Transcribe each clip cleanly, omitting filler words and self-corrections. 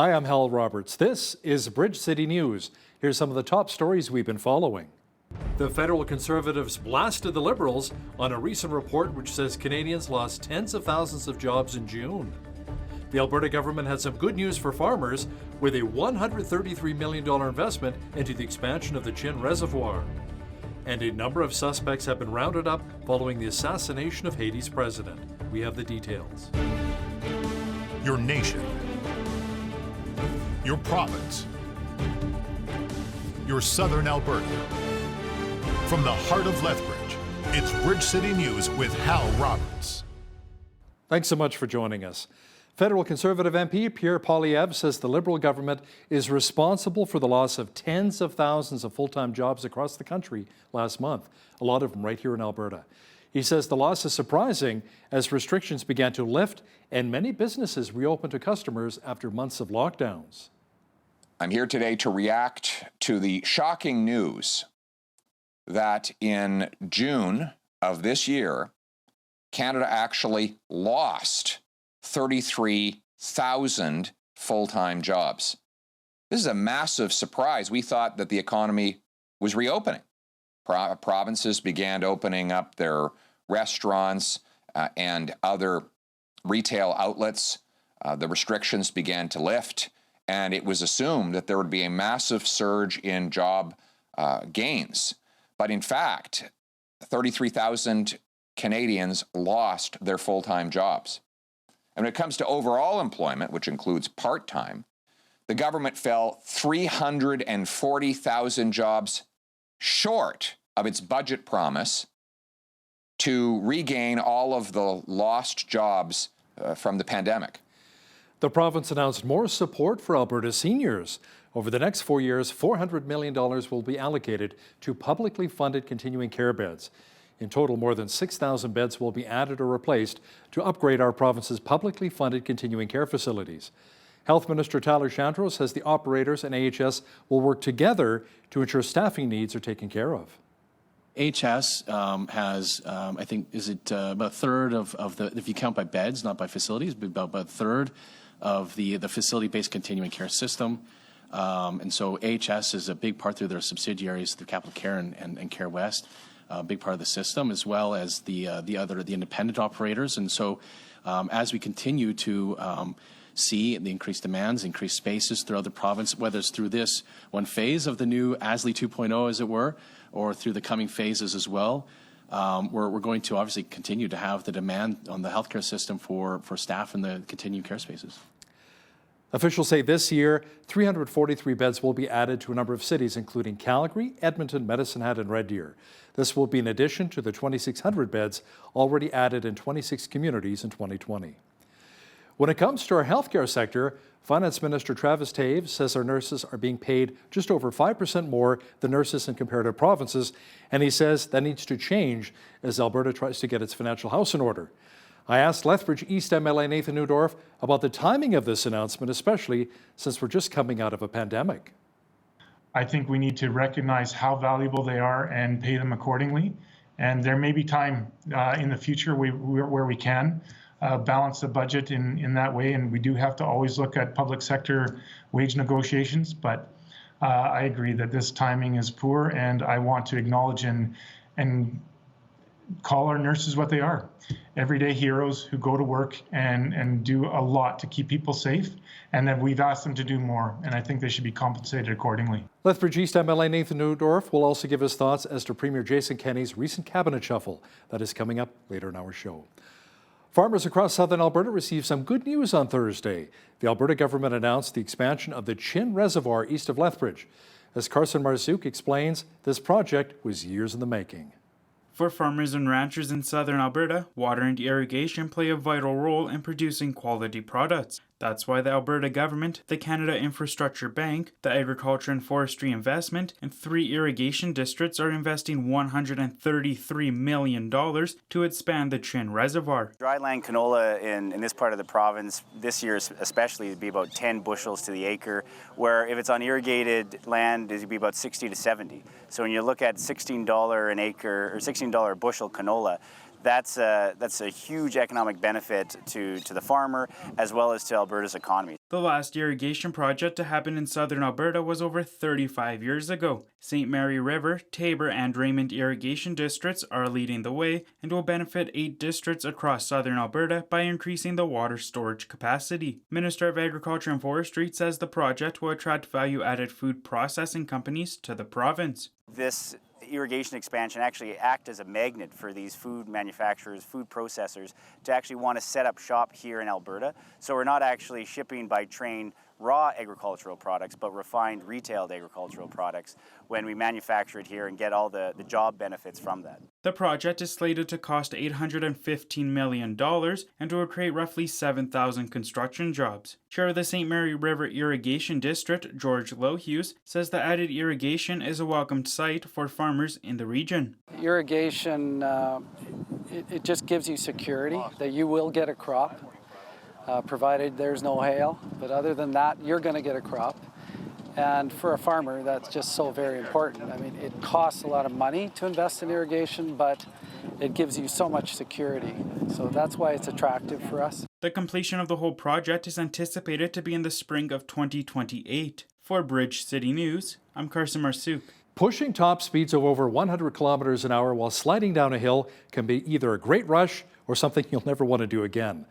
Hi, I'm Hal Roberts. This is Bridge City News. Here's some of the top stories we've been following. The federal Conservatives blasted the Liberals on a recent report which says Canadians lost tens of thousands of jobs in June. The Alberta government had some good news for farmers with a $133 million investment into the expansion of the Chin Reservoir. And a number of suspects have been rounded up following the assassination of Haiti's president. We have the details. Your nation, your province, your southern Alberta. From the heart of Lethbridge, it's Bridge City News with Hal Roberts. Thanks so much for joining us. Federal Conservative MP Pierre Poilievre says the Liberal government is responsible for the loss of tens of thousands of full-time jobs across the country last month, a lot of them right here in Alberta. He says the loss is surprising as restrictions began to lift and many businesses reopened to customers after months of lockdowns. I'm here today to react to the shocking news that in June of this year, Canada actually lost 33,000 full-time jobs. This is a massive surprise. We thought that the economy was reopening. Provinces began opening up their restaurants and other retail outlets. The restrictions began to lift, and it was assumed that there would be a massive surge in job gains. But in fact, 33,000 Canadians lost their full-time jobs. And when it comes to overall employment, which includes part-time, the government fell 340,000 jobs short of its budget promise to regain all of the lost jobs from the pandemic. The province announced more support for Alberta seniors. Over the next 4 years, $400 million will be allocated to publicly funded continuing care beds. In total, more than 6,000 beds will be added or replaced to upgrade our province's publicly funded continuing care facilities. Health Minister Tyler Shandro says the operators and AHS will work together to ensure staffing needs are taken care of. HS has, I think, is it about a third of the, if you count by beds, not by facilities, but about a third of the facility-based continuing care system. And so AHS is a big part through their subsidiaries, the Capital Care and Care West, a big part of the system, as well as the independent operators. And so as we continue to see the increased demands, increased spaces throughout the province, whether it's through this one phase of the new ASLI 2.0, as it were, or through the coming phases as well, we're going to obviously continue to have the demand on the healthcare system for staff in the continuing care spaces. Officials say this year, 343 beds will be added to a number of cities, including Calgary, Edmonton, Medicine Hat, and Red Deer. This will be in addition to the 2,600 beds already added in 26 communities in 2020. When it comes to our healthcare sector, Finance Minister Travis Taves says our nurses are being paid just over 5% more than nurses in comparative provinces, and he says that needs to change as Alberta tries to get its financial house in order. I asked Lethbridge East MLA Nathan Neudorf about the timing of this announcement, especially since we're just coming out of a pandemic. I think we need to recognize how valuable they are and pay them accordingly. And there may be time in the future where we can balance the budget in that way. And we do have to always look at public sector wage negotiations. But I agree that this timing is poor, and I want to acknowledge and call our nurses what they are. Everyday heroes who go to work and do a lot to keep people safe, and that we've asked them to do more, and I think they should be compensated accordingly. Lethbridge East MLA Nathan Neudorf will also give his thoughts as to Premier Jason Kenney's recent cabinet shuffle that is coming up later in our show. Farmers across southern Alberta received some good news on Thursday. The Alberta government announced the expansion of the Chin Reservoir east of Lethbridge. As Carson Marzouk explains, this project was years in the making. For farmers and ranchers in southern Alberta, water and irrigation play a vital role in producing quality products. That's why the Alberta government, the Canada Infrastructure Bank, the Agriculture and Forestry Investment, and 3 irrigation districts are investing $133 million to expand the Chin Reservoir. Dryland canola in this part of the province this year especially would be about 10 bushels to the acre, where if it's on irrigated land, it would be about 60 to 70. So when you look at $16 an acre or $16 bushel canola, that's a huge economic benefit to the farmer as well as to Alberta's economy. The last irrigation project to happen in southern Alberta was over 35 years ago. St. Mary River, Taber, and Raymond irrigation districts are leading the way and will benefit 8 districts across southern Alberta by increasing the water storage capacity. Minister of Agriculture and Forestry says the project will attract value-added food processing companies to the province. This irrigation expansion actually act as a magnet for these food manufacturers, food processors to actually want to set up shop here in Alberta. So we're not actually shipping by train raw agricultural products, but refined retailed agricultural products when we manufacture it here and get all the job benefits from that. The project is slated to cost $815 million and will create roughly 7,000 construction jobs. Chair of the St. Mary River Irrigation District, George Lowhughes, says the added irrigation is a welcomed sight for farmers in the region. Irrigation, it just gives you security that you will get a crop, provided there's no hail. But other than that, you're going to get a crop. And for a farmer, that's just so very important. I mean, it costs a lot of money to invest in irrigation, but it gives you so much security. So that's why it's attractive for us. The completion of the whole project is anticipated to be in the spring of 2028. For Bridge City News, I'm Carson Marsouk. Pushing top speeds of over 100 kilometers an hour while sliding down a hill can be either a great rush or something you'll never want to do again.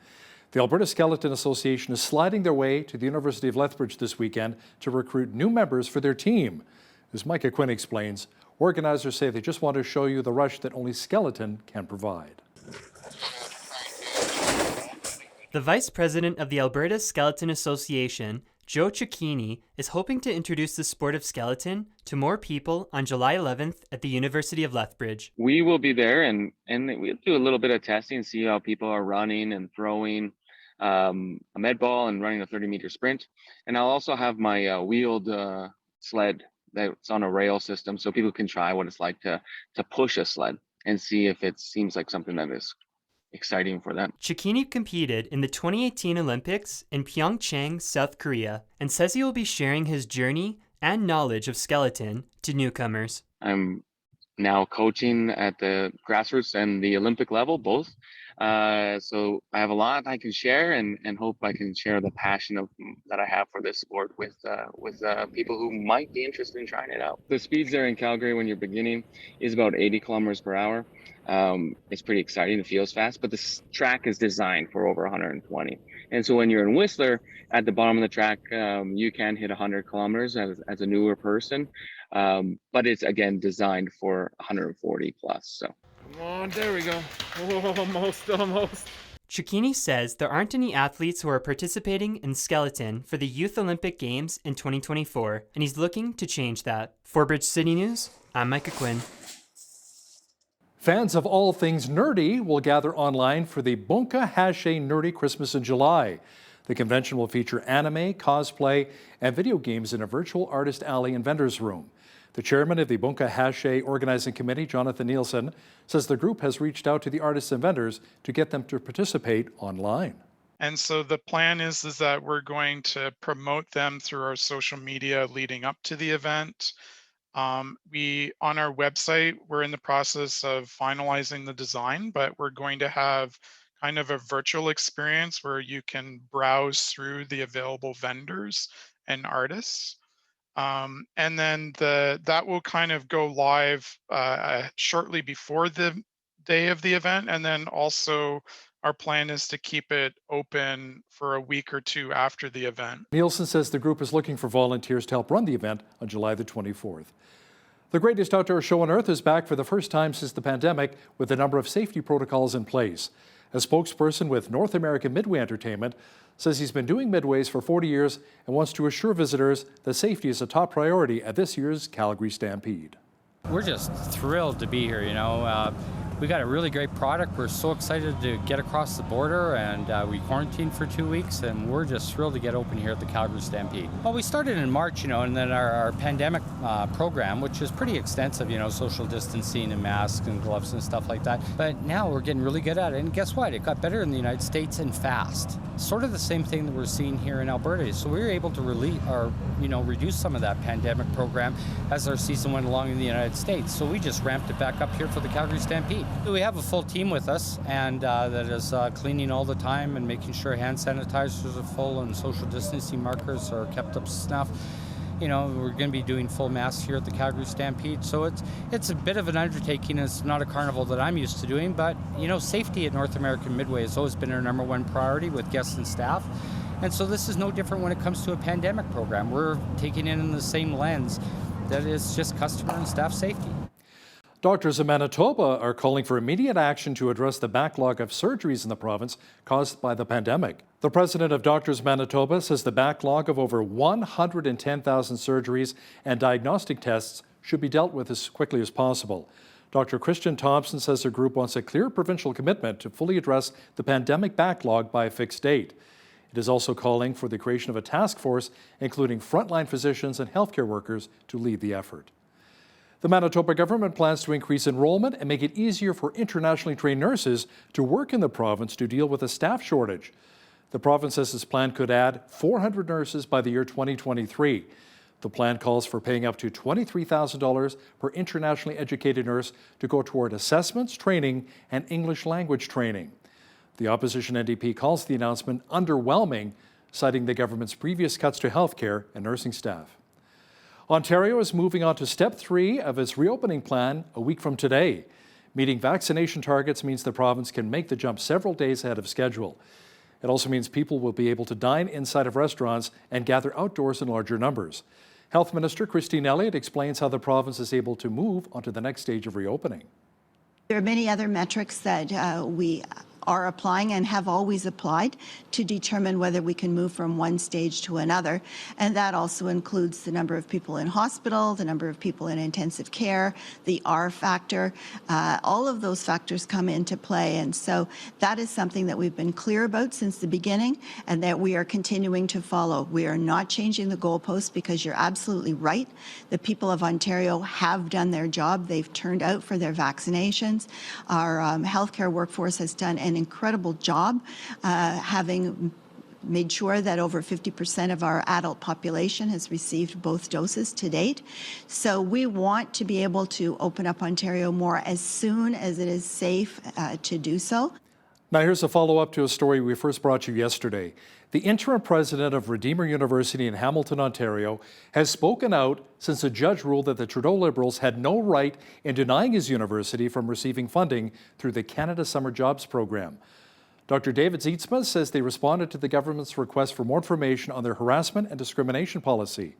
The Alberta Skeleton Association is sliding their way to the University of Lethbridge this weekend to recruit new members for their team. As Micah Quinn explains, organizers say they just want to show you the rush that only skeleton can provide. The Vice President of the Alberta Skeleton Association, Joe Cicchini, is hoping to introduce the sport of skeleton to more people on July 11th at the University of Lethbridge. We will be there and we'll do a little bit of testing, see how people are running and throwing a med ball and running a 30-meter sprint. And I'll also have my wheeled sled that's on a rail system so people can try what it's like to push a sled and see if it seems like something that is exciting for them. Cicchini competed in the 2018 Olympics in Pyeongchang, South Korea, and says he will be sharing his journey and knowledge of skeleton to newcomers. I'm now coaching at the grassroots and the Olympic level, both. So I have a lot I can share and hope I can share the passion that I have for this sport with people who might be interested in trying it out. The speeds there in Calgary when you're beginning is about 80 kilometers per hour. It's pretty exciting. It feels fast, but this track is designed for over 120. And so when you're in Whistler, at the bottom of the track, you can hit 100 kilometers as a newer person. But it's, again, designed for 140 plus. So. Come on, there we go. Almost. Cicchini says there aren't any athletes who are participating in skeleton for the Youth Olympic Games in 2024, and he's looking to change that. For Bridge City News, I'm Micah Quinn. Fans of all things nerdy will gather online for the Bunka Hashe Nerdy Christmas in July. The convention will feature anime, cosplay, and video games in a virtual artist alley and vendors room. The chairman of the Bunka Hashe Organizing Committee, Jonathan Nielsen, says the group has reached out to the artists and vendors to get them to participate online. And so the plan is that we're going to promote them through our social media leading up to the event. On our website, we're in the process of finalizing the design, but we're going to have kind of a virtual experience where you can browse through the available vendors and artists. And then that will kind of go live shortly before the day of the event. And then also our plan is to keep it open for a week or two after the event. Nielsen says the group is looking for volunteers to help run the event on July the 24th. The greatest outdoor show on earth is back for the first time since the pandemic with a number of safety protocols in place. A spokesperson with North American Midway Entertainment says he's been doing midways for 40 years and wants to assure visitors that safety is a top priority at this year's Calgary Stampede. We're just thrilled to be here, We got a really great product. We're so excited to get across the border, and we quarantined for 2 weeks, and we're just thrilled to get open here at the Calgary Stampede. Well, we started in March, and then our pandemic program, which is pretty extensive, social distancing and masks and gloves and stuff like that. But now we're getting really good at it, and guess what? It got better in the United States and fast. Sort of the same thing that we're seeing here in Alberta. So we were able to reduce some of that pandemic program as our season went along in the United States. So we just ramped it back up here for the Calgary Stampede. We have a full team with us, and that is cleaning all the time and making sure hand sanitizers are full and social distancing markers are kept up to snuff. You know, we're going to be doing full masks here at the Calgary Stampede, so it's a bit of an undertaking. It's not a carnival that I'm used to doing, but you know, safety at North American Midway has always been our #1 priority with guests and staff, and so this is no different when it comes to a pandemic program. We're taking it in the same lens, that is just customer and staff safety. Doctors in Manitoba are calling for immediate action to address the backlog of surgeries in the province caused by the pandemic. The president of Doctors Manitoba says the backlog of over 110,000 surgeries and diagnostic tests should be dealt with as quickly as possible. Dr. Christian Thompson says their group wants a clear provincial commitment to fully address the pandemic backlog by a fixed date. It is also calling for the creation of a task force, including frontline physicians and healthcare workers, to lead the effort. The Manitoba government plans to increase enrollment and make it easier for internationally trained nurses to work in the province to deal with a staff shortage. The province says this plan could add 400 nurses by the year 2023. The plan calls for paying up to $23,000 per internationally educated nurse to go toward assessments, training, and English language training. The opposition NDP calls the announcement underwhelming, citing the government's previous cuts to healthcare and nursing staff. Ontario is moving on to step 3 of its reopening plan a week from today. Meeting vaccination targets means the province can make the jump several days ahead of schedule. It also means people will be able to dine inside of restaurants and gather outdoors in larger numbers. Health Minister Christine Elliott explains how the province is able to move onto the next stage of reopening. There are many other metrics that we are applying and have always applied to determine whether we can move from one stage to another. And that also includes the number of people in hospital, the number of people in intensive care, the R factor. All of those factors come into play. And so that is something that we've been clear about since the beginning and that we are continuing to follow. We are not changing the goalposts because you're absolutely right. The people of Ontario have done their job. They've turned out for their vaccinations. Our healthcare workforce has done an incredible job having made sure that over 50% of our adult population has received both doses to date. So we want to be able to open up Ontario more as soon as it is safe to do so. Now here's a follow-up to a story we first brought you yesterday. The interim president of Redeemer University in Hamilton, Ontario, has spoken out since a judge ruled that the Trudeau Liberals had no right in denying his university from receiving funding through the Canada Summer Jobs Program. Dr. David Zietsma says they responded to the government's request for more information on their harassment and discrimination policy.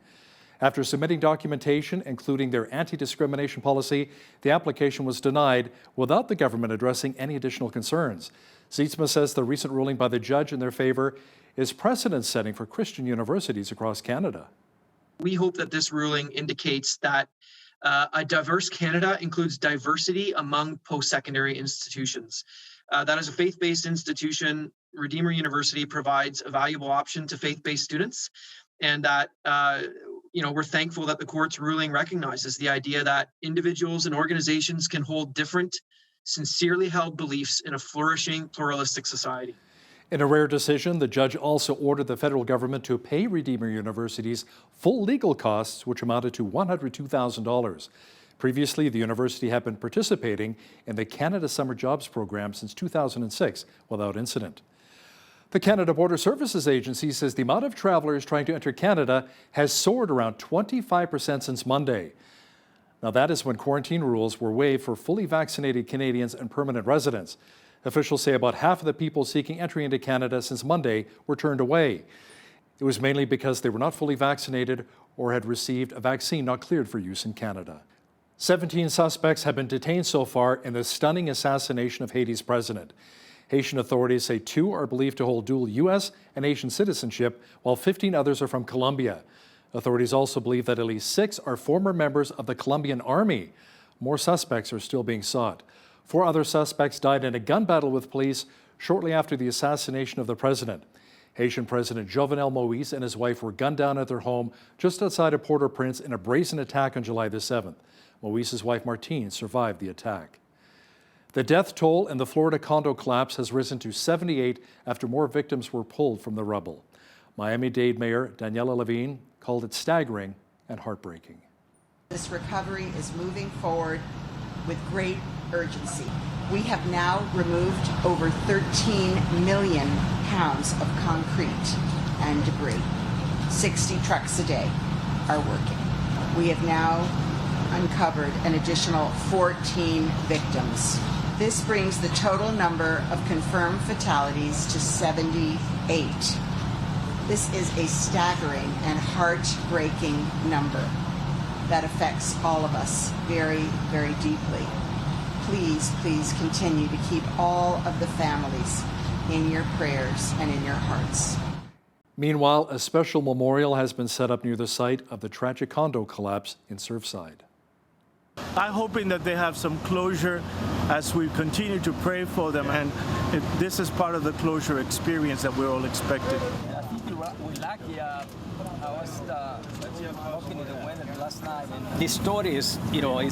After submitting documentation, including their anti-discrimination policy, the application was denied without the government addressing any additional concerns. Zietsma says the recent ruling by the judge in their favor is precedent-setting for Christian universities across Canada. We hope that this ruling indicates that a diverse Canada includes diversity among post-secondary institutions. That as a faith-based institution, Redeemer University provides a valuable option to faith-based students, and that we're thankful that the court's ruling recognizes the idea that individuals and organizations can hold different, sincerely held beliefs in a flourishing, pluralistic society. In a rare decision, the judge also ordered the federal government to pay Redeemer University's full legal costs, which amounted to $102,000. Previously, the university had been participating in the Canada Summer Jobs Program since 2006 without incident. The Canada Border Services Agency says the amount of travelers trying to enter Canada has soared around 25% since Monday. Now, that is when quarantine rules were waived for fully vaccinated Canadians and permanent residents. Officials say about half of the people seeking entry into Canada since Monday were turned away. It was mainly because they were not fully vaccinated or had received a vaccine not cleared for use in Canada. 17 suspects have been detained so far in the stunning assassination of Haiti's president. Haitian authorities say 2 are believed to hold dual U.S. and Haitian citizenship, while 15 others are from Colombia. Authorities also believe that at least 6 are former members of the Colombian army. More suspects are still being sought. 4 other suspects died in a gun battle with police shortly after the assassination of the president. Haitian President Jovenel Moïse and his wife were gunned down at their home just outside of Port-au-Prince in a brazen attack on July the 7th. Moïse's wife Martine survived the attack. The death toll in the Florida condo collapse has risen to 78 after more victims were pulled from the rubble. Miami-Dade Mayor Daniela Levine called it staggering and heartbreaking. This recovery is moving forward with great urgency. We have now removed over 13 million pounds of concrete and debris. 60 trucks a day are working. We have now uncovered an additional 14 victims. This brings the total number of confirmed fatalities to 78. This is a staggering and heartbreaking number that affects all of us very, very deeply. Please, please continue to keep all of the families in your prayers and in your hearts. Meanwhile, a special memorial has been set up near the site of the tragic condo collapse in Surfside. I'm hoping that they have some closure as we continue to pray for them, and this is part of the closure experience that we're all expecting. I think we're lucky. I was walking in the weather last night, and this story is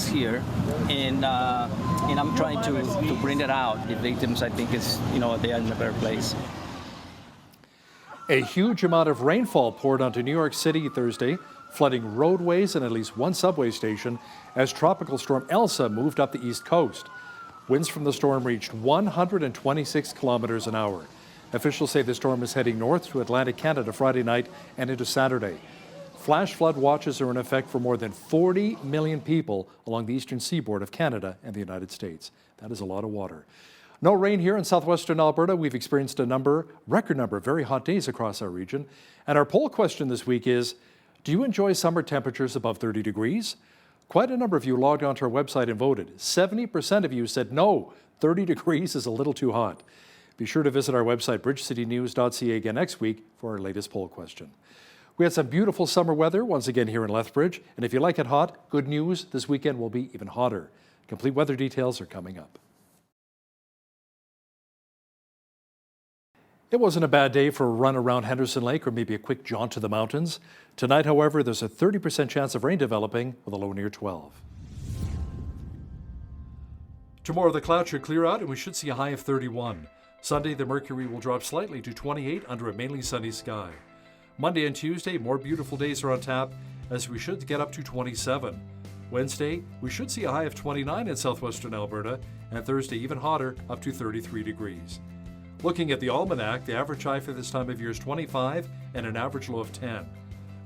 here, and I'm trying to bring it out. The victims, I think, they are in a better place. A huge amount of rainfall poured onto New York City Thursday, flooding roadways and at least one subway station as Tropical Storm Elsa moved up the East Coast. Winds from the storm reached 126 kilometers an hour. Officials say the storm is heading north to Atlantic Canada Friday night and into Saturday. Flash flood watches are in effect for more than 40 million people along the eastern seaboard of Canada and the United States. That is a lot of water. No rain here in southwestern Alberta. We've experienced a record number of very hot days across our region. And our poll question this week is, do you enjoy summer temperatures above 30 degrees? Quite a number of you logged onto our website and voted. 70% of you said no, 30 degrees is a little too hot. Be sure to visit our website, bridgecitynews.ca, again next week for our latest poll question. We had some beautiful summer weather once again here in Lethbridge. And if you like it hot, good news, this weekend will be even hotter. Complete weather details are coming up. It wasn't a bad day for a run around Henderson Lake or maybe a quick jaunt to the mountains. Tonight, however, there's a 30% chance of rain developing with a low near 12. Tomorrow, the clouds should clear out and we should see a high of 31. Sunday, the mercury will drop slightly to 28 under a mainly sunny sky. Monday and Tuesday, more beautiful days are on tap as we should get up to 27. Wednesday, we should see a high of 29 in southwestern Alberta, and Thursday even hotter, up to 33 degrees. Looking at the almanac, the average high for this time of year is 25 and an average low of 10.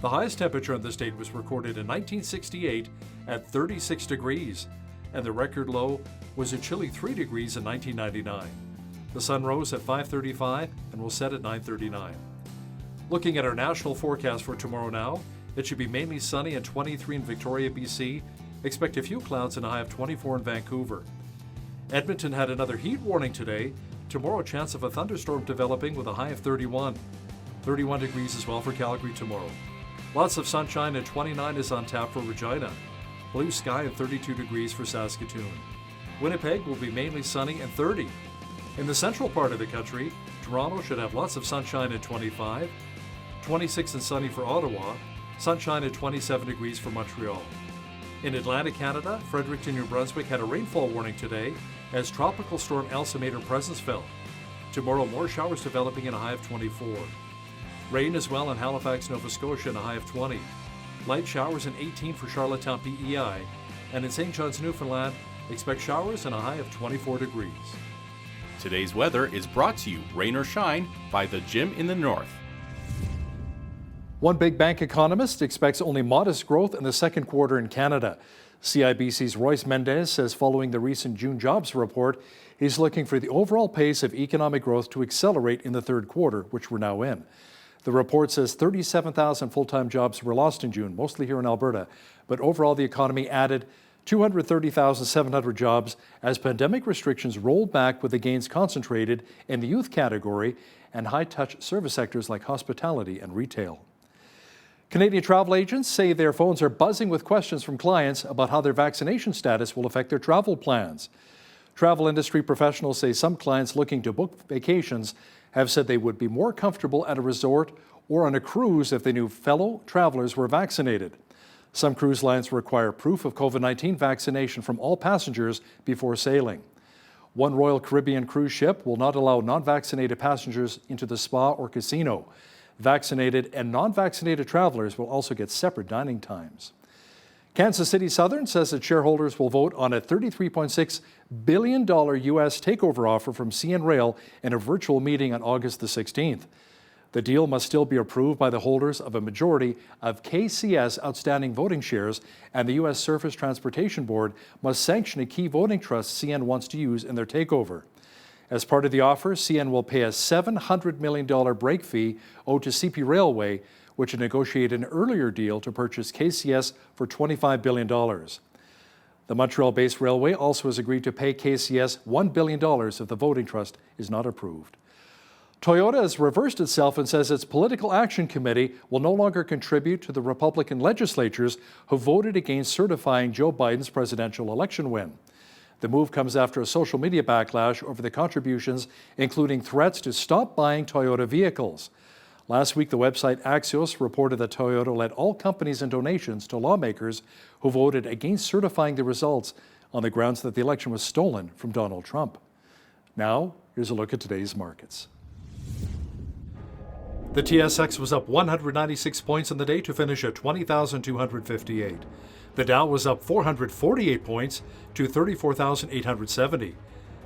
The highest temperature in this state was recorded in 1968 at 36 degrees, and the record low was a chilly 3 degrees in 1999. The sun rose at 5:35 and will set at 9:39. Looking at our national forecast for tomorrow now, it should be mainly sunny and 23 in Victoria, BC. Expect a few clouds and a high of 24 in Vancouver. Edmonton had another heat warning today. Tomorrow, chance of a thunderstorm developing with a high of 31. 31 degrees as well for Calgary tomorrow. Lots of sunshine and 29 is on tap for Regina. Blue sky and 32 degrees for Saskatoon. Winnipeg will be mainly sunny and 30. In the central part of the country, Toronto should have lots of sunshine at 25. 26 and sunny for Ottawa. Sunshine at 27 degrees for Montreal. In Atlantic Canada, Fredericton, New Brunswick had a rainfall warning today as Tropical Storm Elsa made her presence felt. Tomorrow, more showers developing in a high of 24. Rain as well in Halifax, Nova Scotia in a high of 20. Light showers in 18 for Charlottetown, PEI. And in St. John's, Newfoundland, expect showers and a high of 24 degrees. Today's weather is brought to you, rain or shine, by the Gym in the North. One big bank economist expects only modest growth in the second quarter in Canada. CIBC's Royce Mendez says following the recent June jobs report, he's looking for the overall pace of economic growth to accelerate in the third quarter, which we're now in. The report says 37,000 full-time jobs were lost in June, mostly here in Alberta, but overall the economy added 230,700 jobs as pandemic restrictions rolled back, with the gains concentrated in the youth category and high-touch service sectors like hospitality and retail. Canadian travel agents say their phones are buzzing with questions from clients about how their vaccination status will affect their travel plans. Travel industry professionals say some clients looking to book vacations have said they would be more comfortable at a resort or on a cruise if they knew fellow travelers were vaccinated. Some cruise lines require proof of COVID-19 vaccination from all passengers before sailing. One Royal Caribbean cruise ship will not allow non-vaccinated passengers into the spa or casino. Vaccinated and non-vaccinated travelers will also get separate dining times. Kansas City Southern says its shareholders will vote on a $33.6 billion U.S. takeover offer from CN Rail in a virtual meeting on August the 16th. The deal must still be approved by the holders of a majority of KCS outstanding voting shares, and the U.S. Surface Transportation Board must sanction a key voting trust CN wants to use in their takeover. As part of the offer, CN will pay a $700 million break fee owed to CP Railway, which had negotiated an earlier deal to purchase KCS for $25 billion. The Montreal-based railway also has agreed to pay KCS $1 billion if the voting trust is not approved. Toyota has reversed itself and says its Political Action Committee will no longer contribute to the Republican legislatures who voted against certifying Joe Biden's presidential election win. The move comes after a social media backlash over the contributions, including threats to stop buying Toyota vehicles. Last week, the website Axios reported that Toyota led all companies and donations to lawmakers who voted against certifying the results on the grounds that the election was stolen from Donald Trump. Now, here's a look at today's markets. The TSX was up 196 points in the day to finish at 20,258. The Dow was up 448 points to 34,870.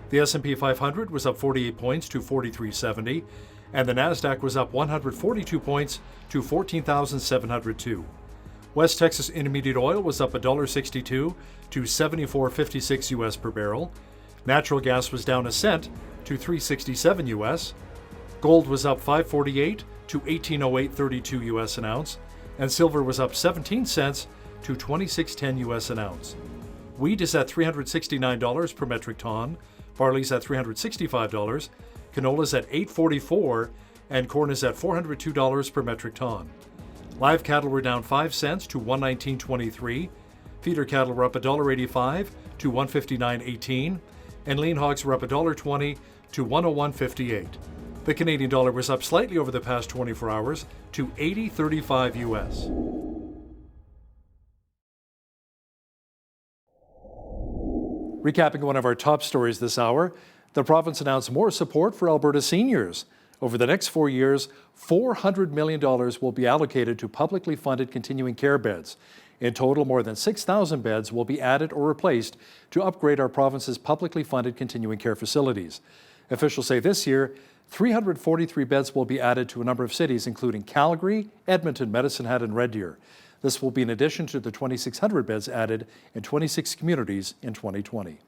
The S&P 500 was up 48 points to 4370, and the Nasdaq was up 142 points to 14,702. West Texas Intermediate Oil was up $1.62 to $74.56 US per barrel. Natural gas was down a cent to $3.67 US. Gold was up $5.48 to $18.0832 US an ounce, and silver was up 17 cents to $26.10 US an ounce. Wheat is at $369 per metric ton, barley's at $365, canola's at $8.44, and corn is at $402 per metric ton. Live cattle were down 5 cents to $119.23, feeder cattle were up $1.85 to $159.18, and lean hogs were up $1.20 to $101.58. The Canadian dollar was up slightly over the past 24 hours to 80.35 US. Recapping one of our top stories this hour, the province announced more support for Alberta seniors. Over the next 4 years, $400 million will be allocated to publicly funded continuing care beds. In total, more than 6,000 beds will be added or replaced to upgrade our province's publicly funded continuing care facilities. Officials say this year, 343 beds will be added to a number of cities, including Calgary, Edmonton, Medicine Hat, and Red Deer. This will be in addition to the 2,600 beds added in 26 communities in 2020.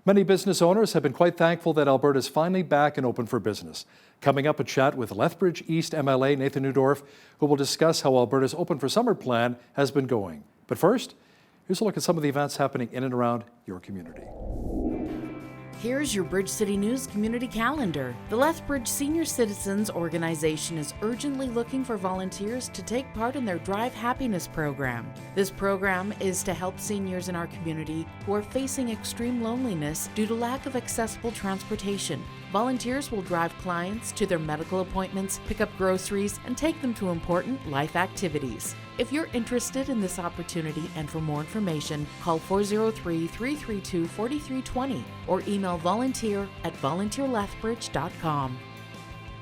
Many business owners have been quite thankful that Alberta is finally back and open for business. Coming up, a chat with Lethbridge East MLA Nathan Neudorf, who will discuss how Alberta's Open for Summer plan has been going. But first, here's a look at some of the events happening in and around your community. Here's your Bridge City News community calendar. The Lethbridge Senior Citizens Organization is urgently looking for volunteers to take part in their Drive Happiness program. This program is to help seniors in our community who are facing extreme loneliness due to lack of accessible transportation. Volunteers will drive clients to their medical appointments, pick up groceries, and take them to important life activities. If you're interested in this opportunity and for more information, call 403-332-4320 or email volunteer@volunteerlethbridge.com.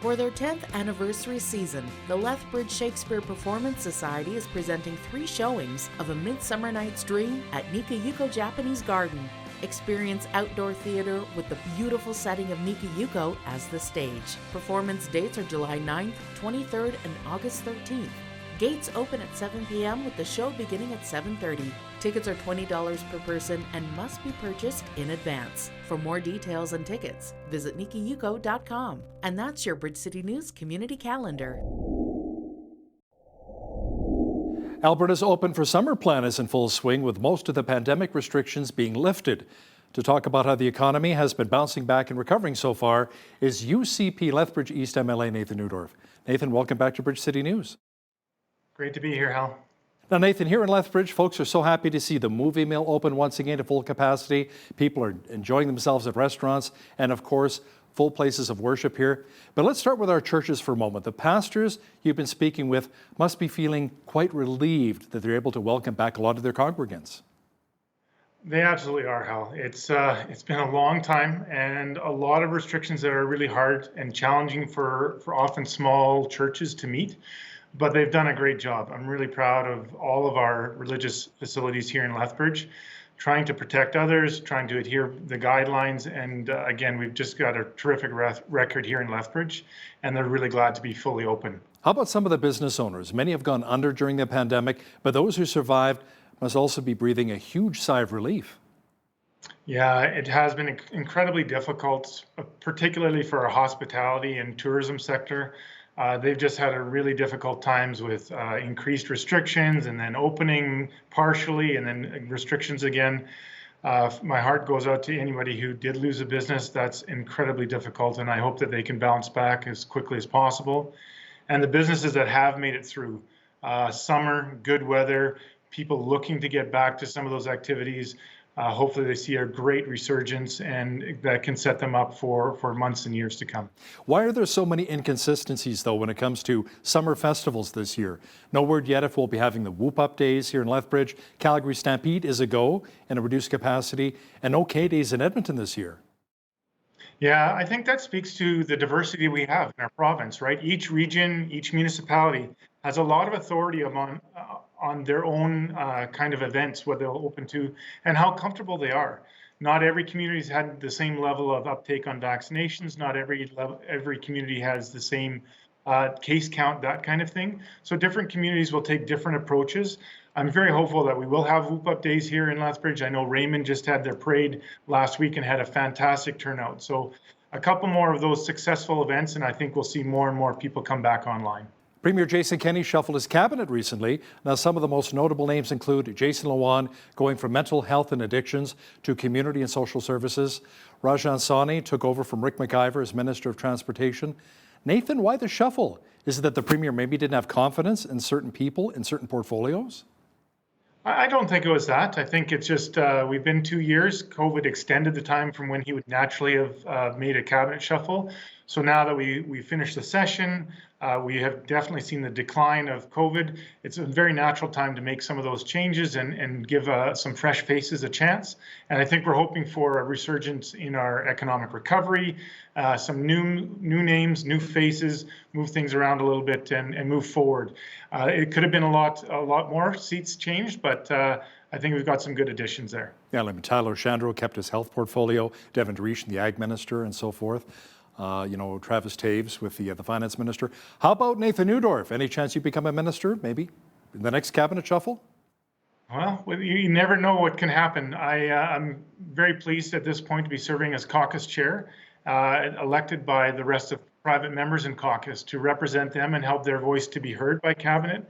For their 10th anniversary season, the Lethbridge Shakespeare Performance Society is presenting 3 showings of A Midsummer Night's Dream at Nikayuko Japanese Garden. Experience outdoor theater with the beautiful setting of Nikayuko as the stage. Performance dates are July 9th, 23rd, and August 13th. Gates open at 7 p.m. with the show beginning at 7:30. Tickets are $20 per person and must be purchased in advance. For more details and tickets, visit nikayuko.com. And that's your Bridge City News community calendar. Alberta's Open for Summer plan is in full swing, with most of the pandemic restrictions being lifted. To talk about how the economy has been bouncing back and recovering so far is UCP Lethbridge East MLA Nathan Neudorf. Nathan, welcome back to Bridge City News. Great to be here, Hal. Now, Nathan, here in Lethbridge, folks are so happy to see the movie mill open once again to full capacity. People are enjoying themselves at restaurants and, of course, full places of worship here. But let's start with our churches for a moment. The pastors you've been speaking with must be feeling quite relieved that they're able to welcome back a lot of their congregants. They absolutely are, Hal. It's been a long time and a lot of restrictions that are really hard and challenging for often small churches to meet. but they've done a great job. I'm really proud of all of our religious facilities here in Lethbridge, trying to protect others, trying to adhere the guidelines. And again, we've just got a terrific record here in Lethbridge, and they're really glad to be fully open. How about some of the business owners? Many have gone under during the pandemic, but those who survived must also be breathing a huge sigh of relief. Yeah, it has been incredibly difficult, particularly for our hospitality and tourism sector. They've just had a really difficult times with increased restrictions and then opening partially and then restrictions again. My heart goes out to anybody who did lose a business. That's incredibly difficult, and I hope that they can bounce back as quickly as possible. And the businesses that have made it through summer, good weather, people looking to get back to some of those activities, hopefully they see a great resurgence, and that can set them up for months and years to come. Why are there so many inconsistencies, though, when it comes to summer festivals this year? No word yet if we'll be having the Whoop Up Days here in Lethbridge. Calgary Stampede is a go in a reduced capacity, and no K-Days in Edmonton this year. Yeah, I think that speaks to the diversity we have in our province, right? Each region, each municipality has a lot of authority on their own kind of events, what they'll open to, and how comfortable they are. Not every community's had the same level of uptake on vaccinations. Not every community has the same case count, that kind of thing. So different communities will take different approaches. I'm very hopeful that we will have Whoop Up Days here in Lethbridge. I know Raymond just had their parade last week and had a fantastic turnout. So a couple more of those successful events, and I think we'll see more and more people come back online. Premier Jason Kenney shuffled his cabinet recently. Now, some of the most notable names include Jason Lewan going from mental health and addictions to community and social services. Rajan Sawhney took over from Rick McIver as Minister of Transportation. Nathan, why the shuffle? Is it that the Premier maybe didn't have confidence in certain people, in certain portfolios? I don't think it was that. I think it's just we've been 2 years. COVID extended the time from when he would naturally have made a cabinet shuffle. So now that we finished the session, we have definitely seen the decline of COVID. It's a very natural time to make some of those changes and give some fresh faces a chance. And I think we're hoping for a resurgence in our economic recovery, some new names, new faces, move things around a little bit and move forward. It could have been a lot more seats changed, but I think we've got some good additions there. Yeah, like Tyler Shandro kept his health portfolio, Devin Dreesh, the Ag Minister, and so forth. Travis Taves with the Finance Minister. How about Nathan Neudorf? Any chance you become a minister, maybe, in the next cabinet shuffle? Well, you never know what can happen. I'm very pleased at this point to be serving as caucus chair, elected by the rest of private members in caucus to represent them and help their voice to be heard by cabinet.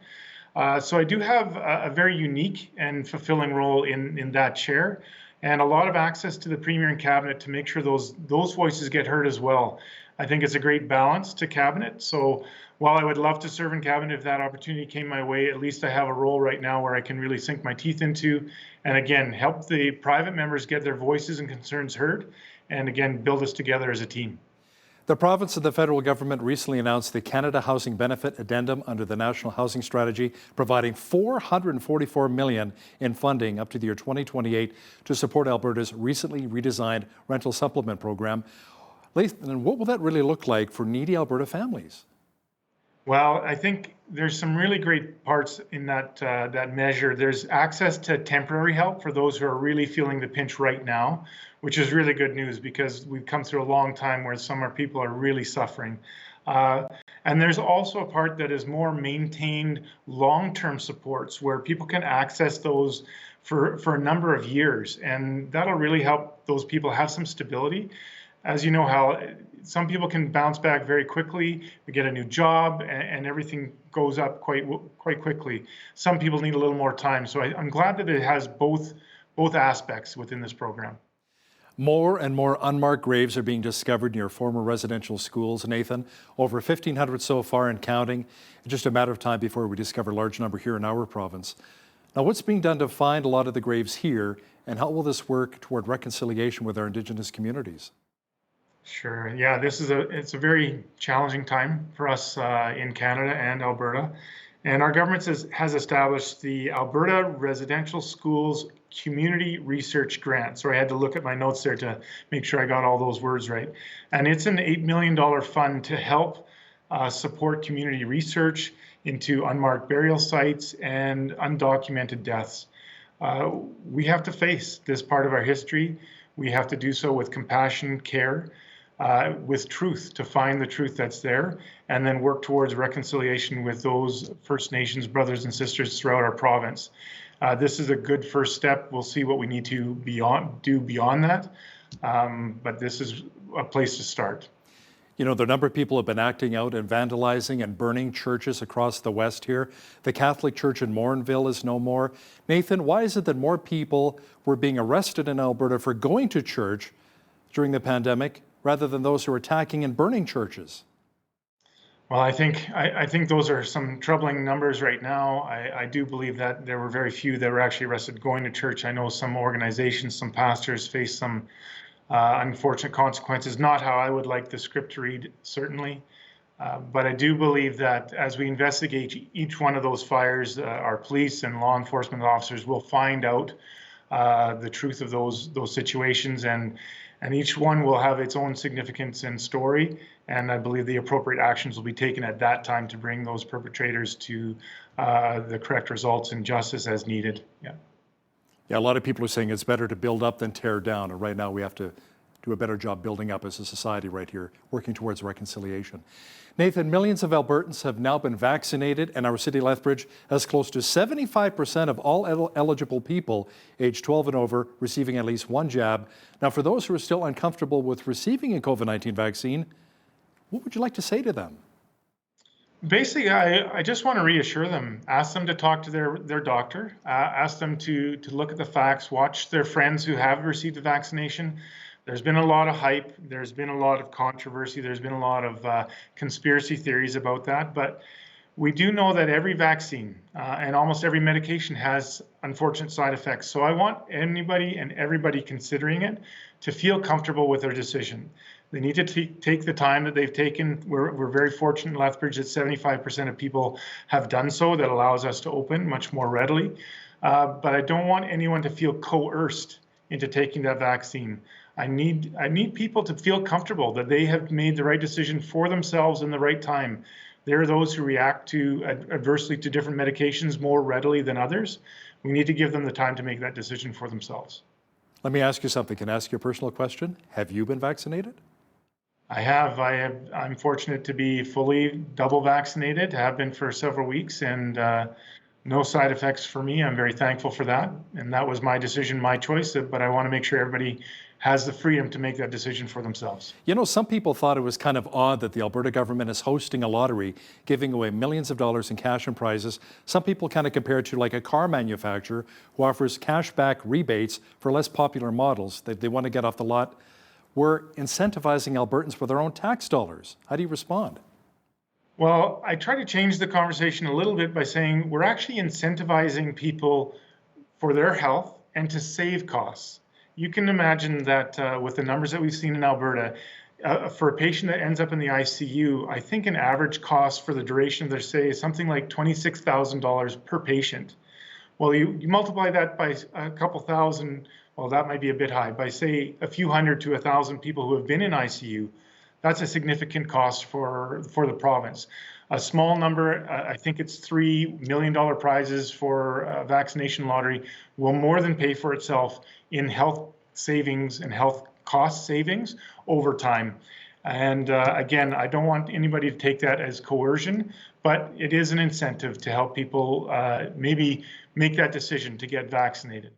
So I do have a very unique and fulfilling role in that chair, and a lot of access to the Premier and Cabinet to make sure those voices get heard as well. I think it's a great balance to Cabinet. So while I would love to serve in Cabinet if that opportunity came my way, at least I have a role right now where I can really sink my teeth into, and again, help the private members get their voices and concerns heard, and again, build us together as a team. The province and the federal government recently announced the Canada Housing Benefit Addendum under the National Housing Strategy, providing $444 million in funding up to the year 2028 to support Alberta's recently redesigned rental supplement program. Lathan, what will that really look like for needy Alberta families? Well, I think there's some really great parts in that measure. There's access to temporary help for those who are really feeling the pinch right now, which is really good news because we've come through a long time where some of our people are really suffering. And there's also a part that is more maintained long-term supports where people can access those for a number of years. And that'll really help those people have some stability. As you know, how some people can bounce back very quickly, they get a new job, and everything goes up quite quickly. Some people need a little more time. So I'm glad that it has both aspects within this program. More and more unmarked graves are being discovered near former residential schools, Nathan. Over 1,500 so far and counting. It's just a matter of time before we discover a large number here in our province. Now, what's being done to find a lot of the graves here, and how will this work toward reconciliation with our Indigenous communities? Sure. Yeah, it's a very challenging time for us in Canada and Alberta. And our government has established the Alberta Residential Schools Community Research Grant. So I had to look at my notes there to make sure I got all those words right. And it's an $8 million fund to help support community research into unmarked burial sites and undocumented deaths. We have to face this part of our history. We have to do so with compassion, care, with truth, to find the truth that's there, and then work towards reconciliation with those First Nations brothers and sisters throughout our province. This is a good first step. We'll see what we need to do beyond that, but this is a place to start. You know, the number of people have been acting out and vandalizing and burning churches across the West here. The Catholic Church in Morinville is no more. Nathan, why is it that more people were being arrested in Alberta for going to church during the pandemic rather than those who are attacking and burning churches? Well, I think those are some troubling numbers right now. I do believe that there were very few that were actually arrested going to church. I know some organizations, some pastors face some unfortunate consequences. Not how I would like the script to read, certainly. But I do believe that as we investigate each one of those fires, our police and law enforcement officers will find out the truth of those situations, and each one will have its own significance and story. And I believe the appropriate actions will be taken at that time to bring those perpetrators to the correct results and justice as needed. Yeah, a lot of people are saying it's better to build up than tear down. And right now we have to do a better job building up as a society right here, working towards reconciliation. Nathan, millions of Albertans have now been vaccinated, and our city, Lethbridge, has close to 75% of all eligible people aged 12 and over receiving at least one jab. Now, for those who are still uncomfortable with receiving a COVID-19 vaccine, what would you like to say to them? Basically, I just want to reassure them, ask them to talk to their doctor, ask them to look at the facts, watch their friends who have received the vaccination. There's been a lot of hype, there's been a lot of controversy, there's been a lot of conspiracy theories about that, but we do know that every vaccine and almost every medication has unfortunate side effects. So I want anybody and everybody considering it to feel comfortable with their decision. They need to take the time that they've taken. We're very fortunate in Lethbridge that 75% of people have done so. That allows us to open much more readily. But I don't want anyone to feel coerced into taking that vaccine. I need people to feel comfortable that they have made the right decision for themselves in the right time. There are those who react adversely to different medications more readily than others. We need to give them the time to make that decision for themselves. Let me ask you something. Can I ask you a personal question? Have you been vaccinated? I have. I'm fortunate to be fully double vaccinated, have been for several weeks, and no side effects for me. I'm very thankful for that. And that was my decision, my choice, but I want to make sure everybody has the freedom to make that decision for themselves. You know, some people thought it was kind of odd that the Alberta government is hosting a lottery, giving away millions of dollars in cash and prizes. Some people kind of compare it to like a car manufacturer who offers cashback rebates for less popular models that they want to get off the lot. We're incentivizing Albertans with their own tax dollars. How do you respond? Well, I try to change the conversation a little bit by saying we're actually incentivizing people for their health and to save costs. You can imagine that with the numbers that we've seen in Alberta, for a patient that ends up in the ICU, I think an average cost for the duration of their stay is something like $26,000 per patient. Well, you multiply that by a couple thousand, well, that might be a bit high, by say a few hundred to 1,000 people who have been in ICU, that's a significant cost for the province. A small number, I think it's $3 million prizes for a vaccination lottery, will more than pay for itself in health savings and health cost savings over time. And again, I don't want anybody to take that as coercion, but it is an incentive to help people maybe make that decision to get vaccinated.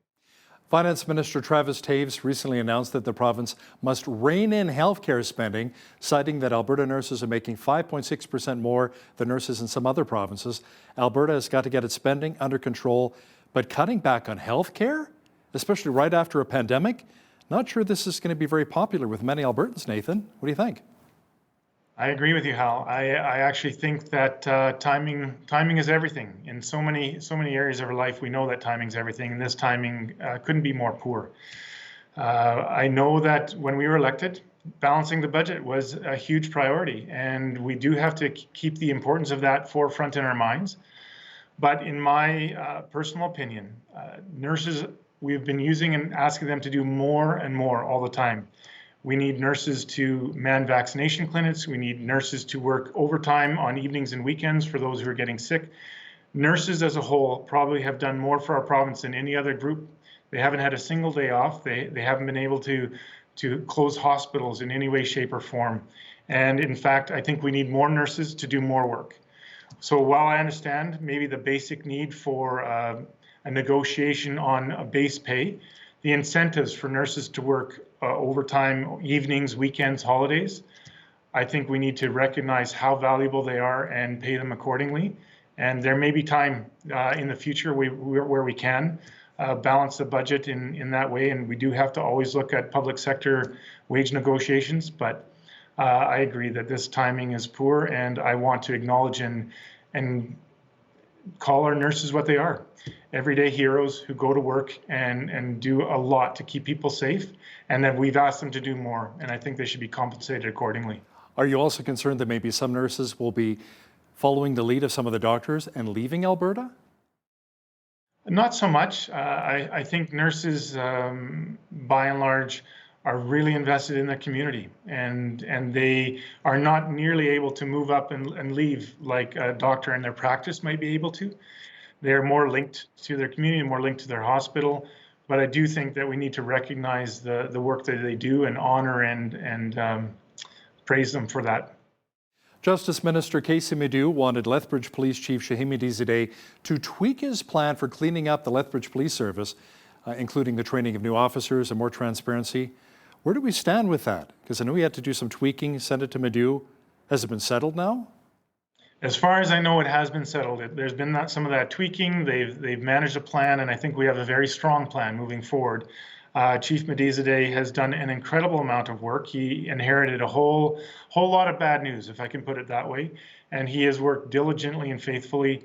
Finance Minister Travis Taves recently announced that the province must rein in healthcare spending, citing that Alberta nurses are making 5.6% more than nurses in some other provinces. Alberta has got to get its spending under control, but cutting back on healthcare, especially right after a pandemic, not sure this is going to be very popular with many Albertans, Nathan. What do you think? I agree with you, Hal. I actually think that timing is everything. In so many areas of our life, we know that timing's everything, and this timing couldn't be more poor. I know that when we were elected, balancing the budget was a huge priority, and we do have to keep the importance of that forefront in our minds. But in my personal opinion, nurses, we've been using and asking them to do more and more all the time. We need nurses to man vaccination clinics. We need nurses to work overtime on evenings and weekends for those who are getting sick. Nurses as a whole probably have done more for our province than any other group. They haven't had a single day off. They haven't been able to close hospitals in any way, shape, or form. And in fact, I think we need more nurses to do more work. So while I understand maybe the basic need for a negotiation on a base pay, the incentives for nurses to work overtime, evenings, weekends, holidays, I think we need to recognize how valuable they are and pay them accordingly. And there may be time in the future where we can balance the budget in that way. And we do have to always look at public sector wage negotiations. But I agree that this timing is poor, and I want to acknowledge and call our nurses what they are. Everyday heroes who go to work and do a lot to keep people safe, and that we've asked them to do more, and I think they should be compensated accordingly. Are you also concerned that maybe some nurses will be following the lead of some of the doctors and leaving Alberta? Not so much. I think nurses, by and large, are really invested in their community, and they are not nearly able to move up and leave like a doctor in their practice might be able to. They're more linked to their community, more linked to their hospital. But I do think that we need to recognize the work that they do and honor and praise them for that. Justice Minister Casey Medu wanted Lethbridge Police Chief Shahimi Dizadeh to tweak his plan for cleaning up the Lethbridge Police Service, including the training of new officers and more transparency. Where do we stand with that? Because I know we had to do some tweaking, send it to Medu. Has it been settled now? As far as I know, it has been settled. There's been some of that tweaking. They've managed a plan, and I think we have a very strong plan moving forward. Chief Medizadeh has done an incredible amount of work. He inherited a whole lot of bad news, if I can put it that way, and he has worked diligently and faithfully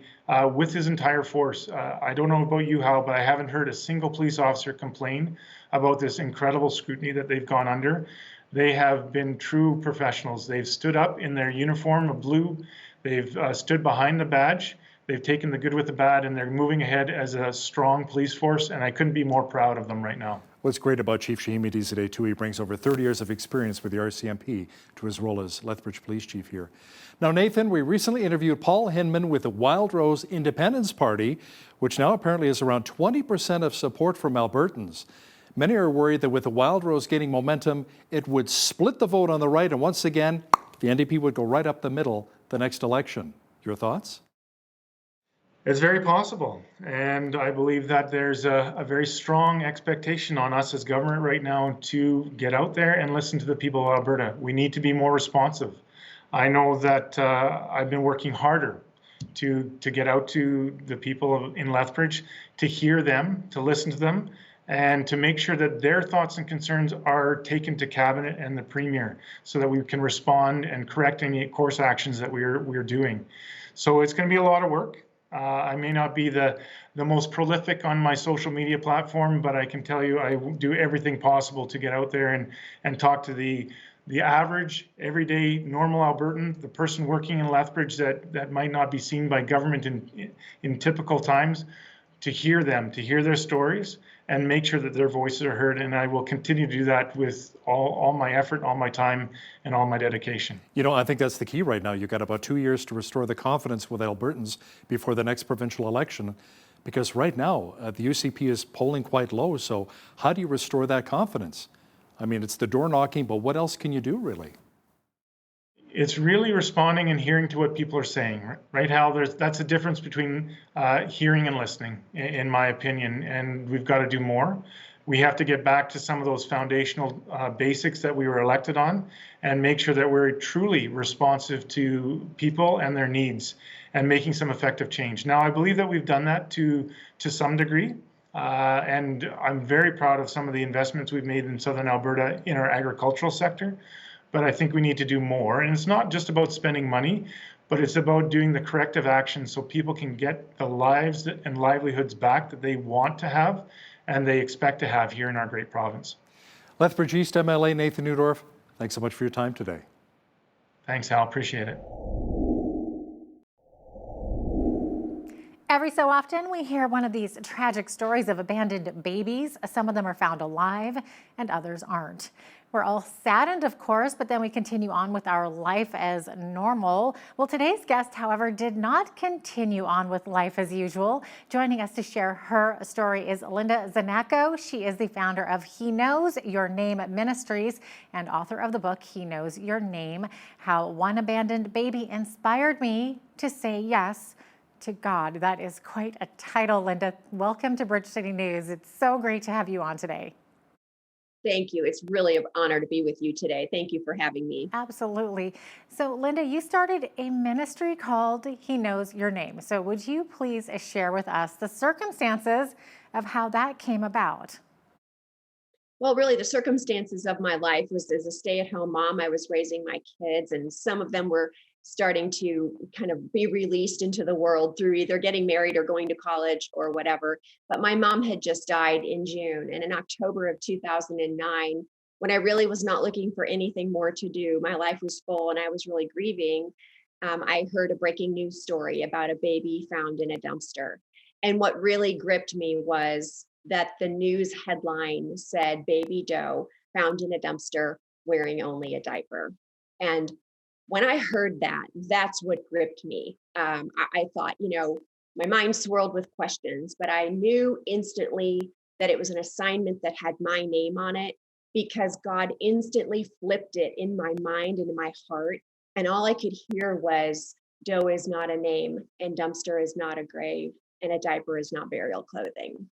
with his entire force. I don't know about you, Hal, but I haven't heard a single police officer complain about this incredible scrutiny that they've gone under. They have been true professionals. They've stood up in their uniform of blue. They've stood behind the badge. They've taken the good with the bad, and they're moving ahead as a strong police force, and I couldn't be more proud of them right now. What's great about Chief Shahimi Dizadeh, too, he brings over 30 years of experience with the RCMP to his role as Lethbridge Police Chief here. Now, Nathan, we recently interviewed Paul Hinman with the Wildrose Independence Party, which now apparently has around 20% of support from Albertans. Many are worried that with the Wildrose gaining momentum, it would split the vote on the right, and once again, the NDP would go right up the middle the next election. Your thoughts? It's very possible, and I believe that there's a very strong expectation on us as government right now to get out there and listen to the people of Alberta. We need to be more responsive. I know that I've been working harder to get out to the people in Lethbridge, to hear them, to listen to them, and to make sure that their thoughts and concerns are taken to Cabinet and the Premier so that we can respond and correct any course actions that we're doing. So it's going to be a lot of work. I may not be the most prolific on my social media platform, but I can tell you I do everything possible to get out there and talk to the average, everyday, normal Albertan, the person working in Lethbridge that might not be seen by government in typical times, to hear them, to hear their stories, and make sure that their voices are heard. And I will continue to do that with all my effort, all my time, and all my dedication. You know, I think that's the key right now. You've got about 2 years to restore the confidence with Albertans before the next provincial election, because right now the UCP is polling quite low. So how do you restore that confidence? I mean, it's the door knocking, but what else can you do, really? It's really responding and hearing to what people are saying, right, Hal? That's a difference between hearing and listening, in my opinion, and we've got to do more. We have to get back to some of those foundational basics that we were elected on and make sure that we're truly responsive to people and their needs and making some effective change. Now, I believe that we've done that to some degree, and I'm very proud of some of the investments we've made in Southern Alberta in our agricultural sector. But I think we need to do more. And it's not just about spending money, but it's about doing the corrective action so people can get the lives and livelihoods back that they want to have and they expect to have here in our great province. Lethbridge East MLA Nathan Neudorf, thanks so much for your time today. Thanks, Hal. Appreciate it. Every so often, we hear one of these tragic stories of abandoned babies. Some of them are found alive and others aren't. We're all saddened, of course, but then we continue on with our life as normal. Well, today's guest, however, did not continue on with life as usual. Joining us to share her story is Linda Zanacco. She is the founder of He Knows Your Name Ministries and author of the book, He Knows Your Name, How One Abandoned Baby Inspired Me to Say Yes to God. That is quite a title, Linda. Welcome to Bridge City News. It's so great to have you on today. Thank you. It's really an honor to be with you today. Thank you for having me. Absolutely. So, Linda, you started a ministry called He Knows Your Name. So would you please share with us the circumstances of how that came about? Well, really, the circumstances of my life was as a stay-at-home mom. I was raising my kids, and some of them were starting to kind of be released into the world through either getting married or going to college or whatever. But my mom had just died in June. And in October of 2009, when I really was not looking for anything more to do, my life was full and I was really grieving. I heard a breaking news story about a baby found in a dumpster. And what really gripped me was that the news headline said, "Baby doe found in a dumpster wearing only a diaper." And when I heard that, that's what gripped me. I thought, my mind swirled with questions, but I knew instantly that it was an assignment that had my name on it because God instantly flipped it in my mind and in my heart. And all I could hear was, doe is not a name, and dumpster is not a grave, and a diaper is not burial clothing.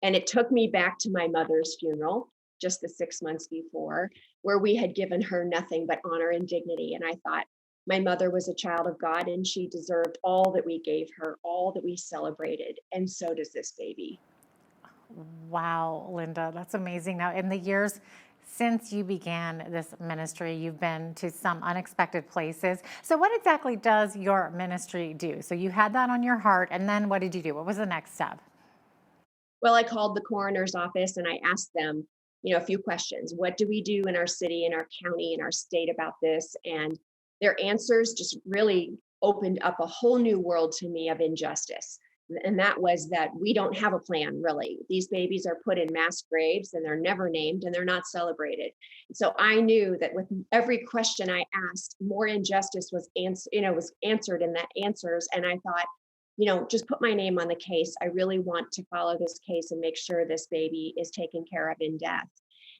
And it took me back to my mother's funeral just the 6 months before, where we had given her nothing but honor and dignity. And I thought, my mother was a child of God and she deserved all that we gave her, all that we celebrated. And so does this baby. Wow, Linda, that's amazing. Now, in the years since you began this ministry, you've been to some unexpected places. So what exactly does your ministry do? So you had that on your heart, and then what did you do? What was the next step? Well, I called the coroner's office and I asked them, a few questions. What do we do in our city, in our county, in our state about this? And their answers just really opened up a whole new world to me of injustice. And that was that we don't have a plan, really. These babies are put in mass graves and they're never named and they're not celebrated. And so I knew that with every question I asked, more injustice was answered in that answers. And I thought, just put my name on the case. I really want to follow this case and make sure this baby is taken care of in death.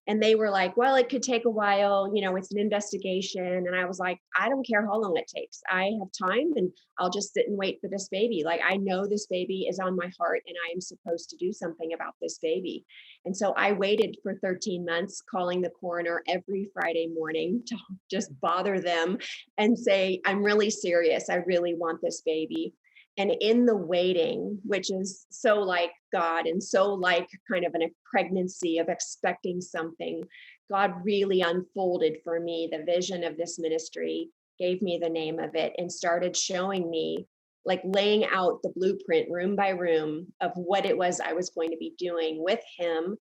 And they were like, well, it could take a while, it's an investigation. And I was like, I don't care how long it takes. I have time and I'll just sit and wait for this baby. Like, I know this baby is on my heart and I am supposed to do something about this baby. And so I waited for 13 months, calling the coroner every Friday morning to just bother them and say, I'm really serious. I really want this baby. And in the waiting, which is so like God and so like kind of a pregnancy of expecting something, God really unfolded for me the vision of this ministry, gave me the name of it, and started showing me, like laying out the blueprint room by room of what it was I was going to be doing with him,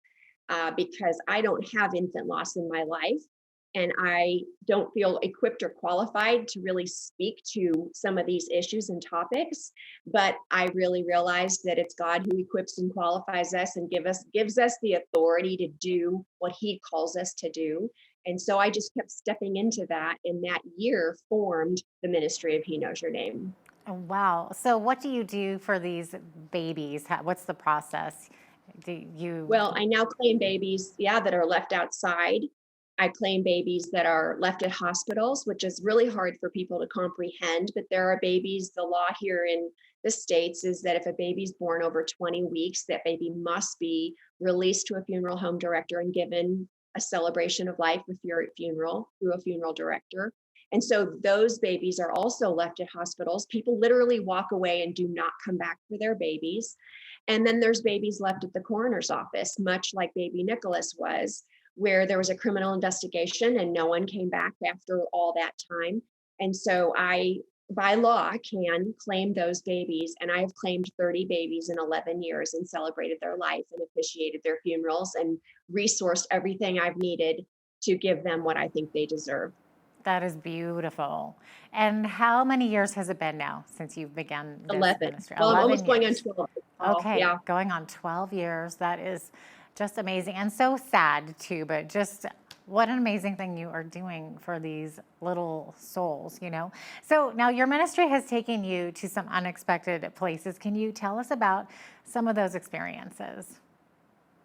because I don't have infant loss in my life. And I don't feel equipped or qualified to really speak to some of these issues and topics, but I really realized that it's God who equips and qualifies us and gives us the authority to do what he calls us to do. And so I just kept stepping into that, and that year formed the ministry of He Knows Your Name. Oh, wow. So what do you do for these babies? What's the process? Well, I now claim babies, that are left outside. I claim babies that are left at hospitals, which is really hard for people to comprehend. But there are babies, the law here in the States is that if a baby's born over 20 weeks, that baby must be released to a funeral home director and given a celebration of life with your funeral through a funeral director. And so those babies are also left at hospitals. People literally walk away and do not come back for their babies. And then there's babies left at the coroner's office, much like baby Nicholas was, where there was a criminal investigation and no one came back after all that time. And so I, by law, can claim those babies. And I have claimed 30 babies in 11 years and celebrated their life and officiated their funerals and resourced everything I've needed to give them what I think they deserve. That is beautiful. And how many years has it been now since you began this 11. ministry? Well, 11 I'm almost going on years. 12. Okay, Yeah. going on 12 years. That is just amazing and so sad too, but just What an amazing thing you are doing for these little souls, you know? So now your ministry has taken you to some unexpected places. Can you tell us about some of those experiences?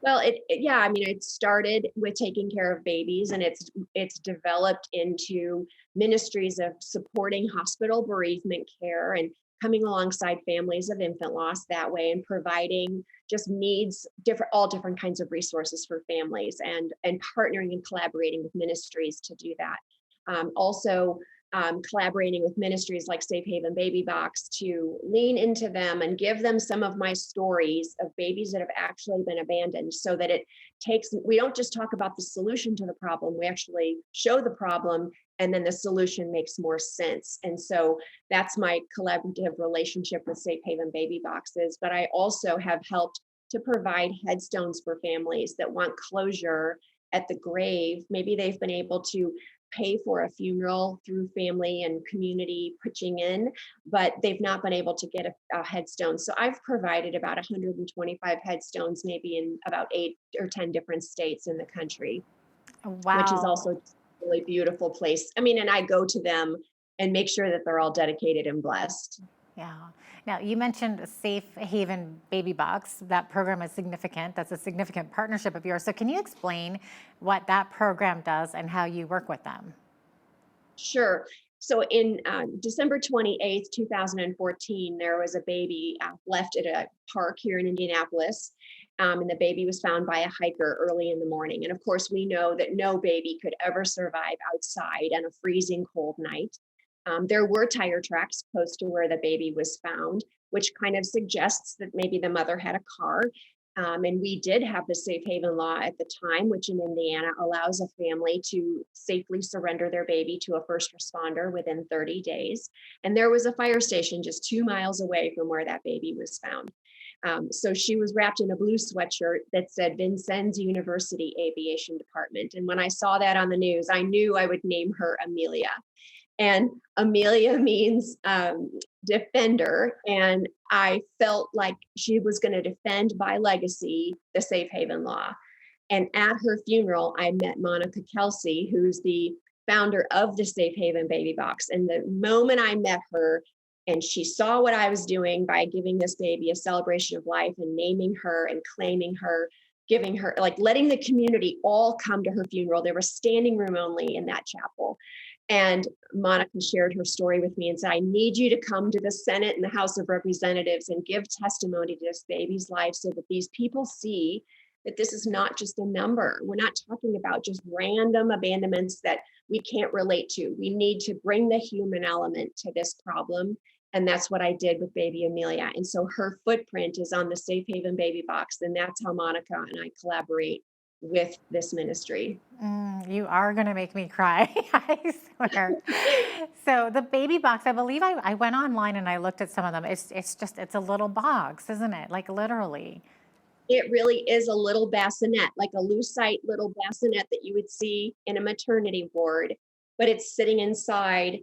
Well, yeah, I mean, it started with taking care of babies, and it's developed into ministries of supporting hospital bereavement care and coming alongside families of infant loss that way, and providing just needs all different kinds of resources for families, and partnering and collaborating with ministries to do that. Also, collaborating with ministries like Safe Haven Baby Box to lean into them and give them some of my stories of babies that have actually been abandoned, so that we don't just talk about the solution to the problem, we actually show the problem, and then the solution makes more sense. And so that's my collaborative relationship with Safe Haven Baby Boxes. But I also have helped to provide headstones for families that want closure at the grave. Maybe they've been able to pay for a funeral through family and community pitching in, but they've not been able to get a headstone. So I've provided about 125 headstones, maybe in about 8 or 10 different states in the country, which is also Wow. a really beautiful place. I mean, and I go to them and make sure that they're all dedicated and blessed. Yeah. Now, you mentioned Safe Haven Baby Box. That program is significant. That's a significant partnership of yours. So can you explain what that program does and how you work with them? Sure. So in December 28th, 2014, there was a baby left at a park here in Indianapolis. And the baby was found by a hiker early in the morning. And of course, we know that no baby could ever survive outside on a freezing cold night. There were tire tracks close to where the baby was found, which kind of suggests that maybe the mother had a car. And we did have the safe haven law at the time, which in Indiana allows a family to safely surrender their baby to a first responder within 30 days. And there was a fire station just 2 miles away from where that baby was found. So she was wrapped in a blue sweatshirt that said Vincennes University Aviation Department. And when I saw that on the news, I knew I would name her Amelia. And Amelia means defender. And I felt like she was going to defend by legacy the safe haven law. And at her funeral, I met Monica Kelsey, who's the founder of the Safe Haven Baby Box. And the moment I met her, and she saw what I was doing by giving this baby a celebration of life and naming her and claiming her, giving her, like letting the community all come to her funeral. There was standing room only in that chapel. And Monica shared her story with me and said, I need you to come to the Senate and the House of Representatives and give testimony to this baby's life so that these people see that this is not just a number. We're not talking about just random abandonments that we can't relate to. We need to bring the human element to this problem. And that's what I did with baby Amelia. And so her footprint is on the Safe Haven Baby Box. And that's how Monica and I collaborate with this ministry. You are going to make me cry, I swear. So the baby box, I believe I went online and I looked at some of them. It's a little box, isn't it? Like literally. It really is a little bassinet, like a lucite little bassinet that you would see in a maternity ward, but it's sitting inside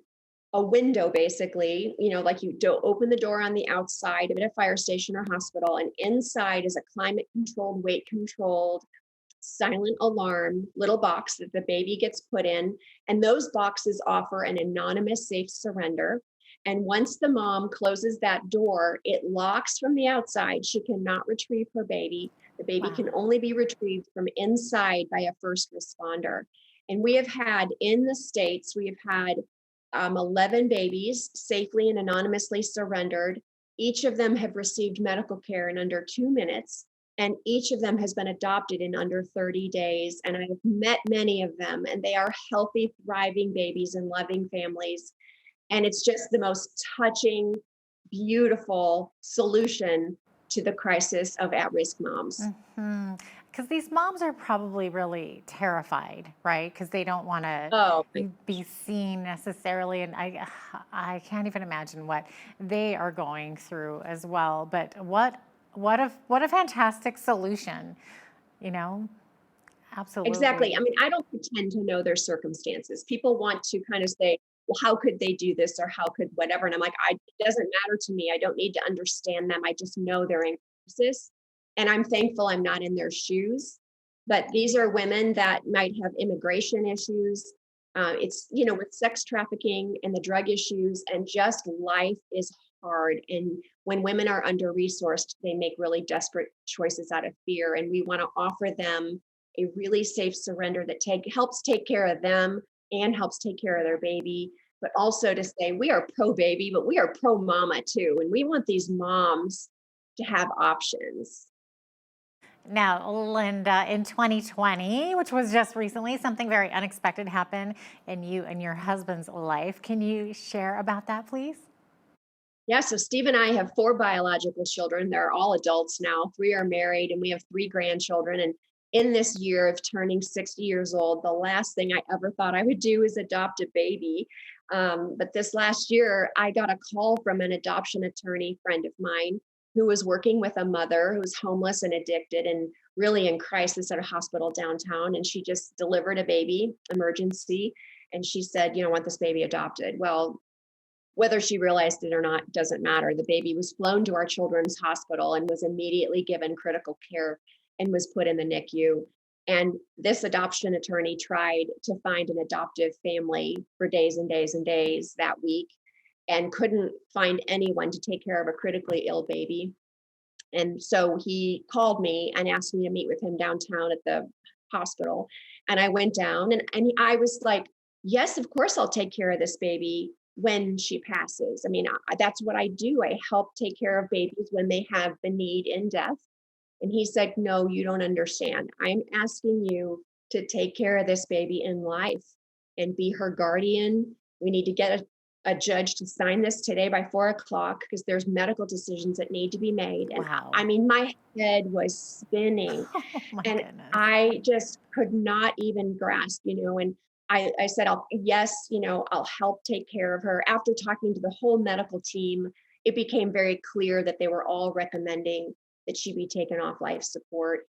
a window, basically, like you don't open the door on the outside of a fire station or hospital, and inside is a climate controlled, weight controlled, silent alarm little box that the baby gets put in. And those boxes offer an anonymous safe surrender. And once the mom closes that door, it locks from the outside. She cannot retrieve her baby. The baby can only be retrieved from inside by a first responder. And we have had in the States, we have had 11 babies safely and anonymously surrendered. Each of them have received medical care in under 2 minutes. And each of them has been adopted in under 30 days. And I've met many of them, and they are healthy, thriving babies and loving families. And it's just the most touching, beautiful solution to the crisis of at-risk moms. Because these moms are probably really terrified, right? Because they don't want to be seen necessarily. And I can't even imagine what they are going through as well. But what a fantastic solution, Absolutely. Exactly. I mean, I don't pretend to know their circumstances. People want to kind of say, well, how could they do this or how could whatever? And I'm like, it doesn't matter to me. I don't need to understand them. I just know they're in crisis. And I'm thankful I'm not in their shoes. But these are women that might have immigration issues. It's, with sex trafficking and the drug issues, and just life is hard. And when women are under-resourced, they make really desperate choices out of fear. And we want to offer them a really safe surrender that helps take care of them and helps take care of their baby. But also to say, we are pro-baby, but we are pro-mama too. And we want these moms to have options. Now, Linda, in 2020, which was just recently, something very unexpected happened in you and your husband's life. Can you share about that, please? Yeah, so Steve and I have 4 biological children. They're all adults now. 3 are married, and we have 3 grandchildren. And in this year of turning 60 years old, the last thing I ever thought I would do is adopt a baby. But this last year, I got a call from an adoption attorney friend of mine who was working with a mother who was homeless and addicted and really in crisis at a hospital downtown. And she just delivered a baby, emergency. And she said, I want this baby adopted. Well, whether she realized it or not doesn't matter. The baby was flown to our children's hospital and was immediately given critical care and was put in the NICU. And this adoption attorney tried to find an adoptive family for days and days and days that week, and couldn't find anyone to take care of a critically ill baby. And so he called me and asked me to meet with him downtown at the hospital. And I went down and I was like, yes, of course I'll take care of this baby when she passes. I mean, that's what I do. I help take care of babies when they have the need in death. And he said, no, you don't understand. I'm asking you to take care of this baby in life and be her guardian. We need to get a judge to sign this today by 4:00 because there's medical decisions that need to be made. And Wow. I mean, my head was spinning and Goodness. I just could not even grasp, and I said, yes, I'll help take care of her. After talking to the whole medical team, it became very clear that they were all recommending that she be taken off life support.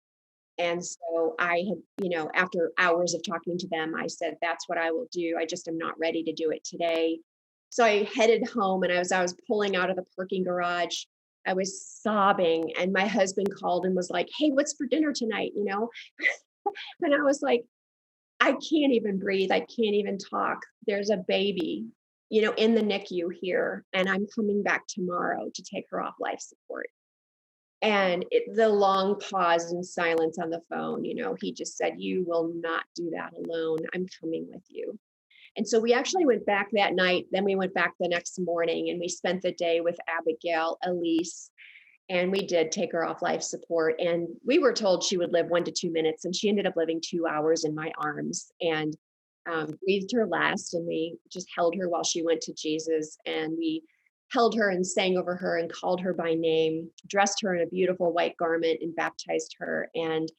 And so I had, after hours of talking to them, I said, that's what I will do. I just am not ready to do it today. So I headed home, and as I was pulling out of the parking garage, I was sobbing, and my husband called and was like, hey, what's for dinner tonight? And I was like, I can't even breathe. I can't even talk. There's a baby, in the NICU here, and I'm coming back tomorrow to take her off life support. And the long pause and silence on the phone, he just said, you will not do that alone. I'm coming with you. And so we actually went back that night. Then we went back the next morning, and we spent the day with Abigail, Elise, and we did take her off life support. And we were told she would live 1 to 2 minutes, and she ended up living 2 hours in my arms, and breathed her last. And we just held her while she went to Jesus, and we held her and sang over her and called her by name, dressed her in a beautiful white garment, and baptized her. And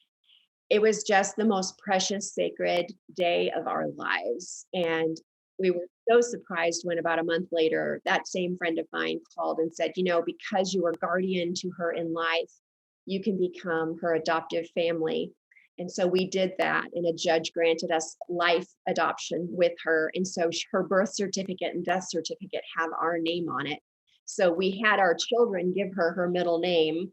it was just the most precious, sacred day of our lives. And we were so surprised when about a month later, that same friend of mine called and said, because you were guardian to her in life, you can become her adoptive family. And so we did that, and a judge granted us life adoption with her. And so her birth certificate and death certificate have our name on it. So we had our children give her middle name,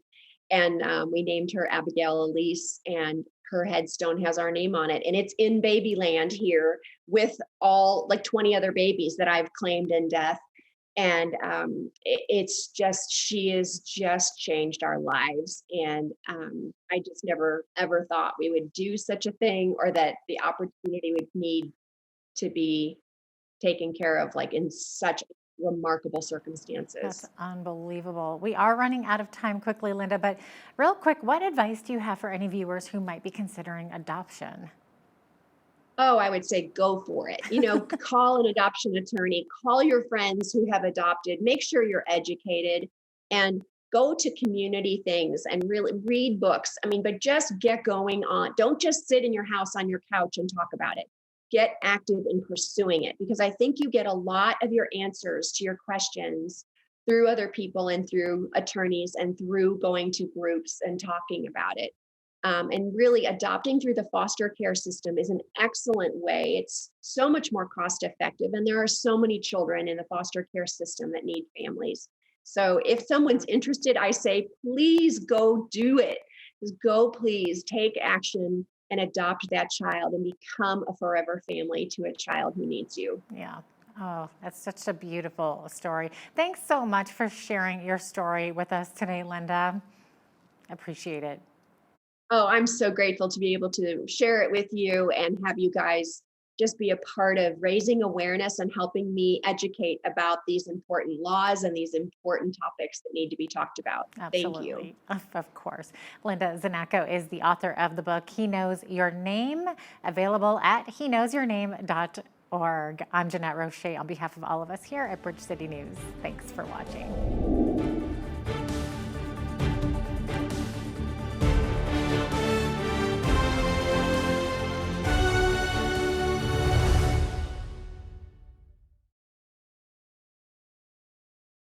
and we named her Abigail Elise, and her headstone has our name on it. And it's in Babyland here with all 20 other babies that I've claimed in death. And it's just, she has just changed our lives. And I just never, ever thought we would do such a thing, or that the opportunity would need to be taken care of in such remarkable circumstances. That's unbelievable. We are running out of time quickly, Linda, but real quick, what advice do you have for any viewers who might be considering adoption? Oh, I would say go for it. Call an adoption attorney, call your friends who have adopted, make sure you're educated, and go to community things and really read books. But just get going on. Don't just sit in your house on your couch and talk about it. Get active in pursuing it, because I think you get a lot of your answers to your questions through other people and through attorneys and through going to groups and talking about it. And really adopting through the foster care system is an excellent way. It's so much more cost effective, and there are so many children in the foster care system that need families. So if someone's interested, I say, please go do it. Just go, please take action. and adopt that child and become a forever family to a child who needs you. Yeah. Oh, that's such a beautiful story. Thanks so much for sharing your story with us today, Linda. Appreciate it. Oh, I'm so grateful to be able to share it with you and have you guys just be a part of raising awareness and helping me educate about these important laws and these important topics that need to be talked about. Absolutely. Thank you. Of course. Linda Zanacco is the author of the book, He Knows Your Name, available at heknowsyourname.org. I'm Jeanette Roche on behalf of all of us here at Bridge City News. Thanks for watching.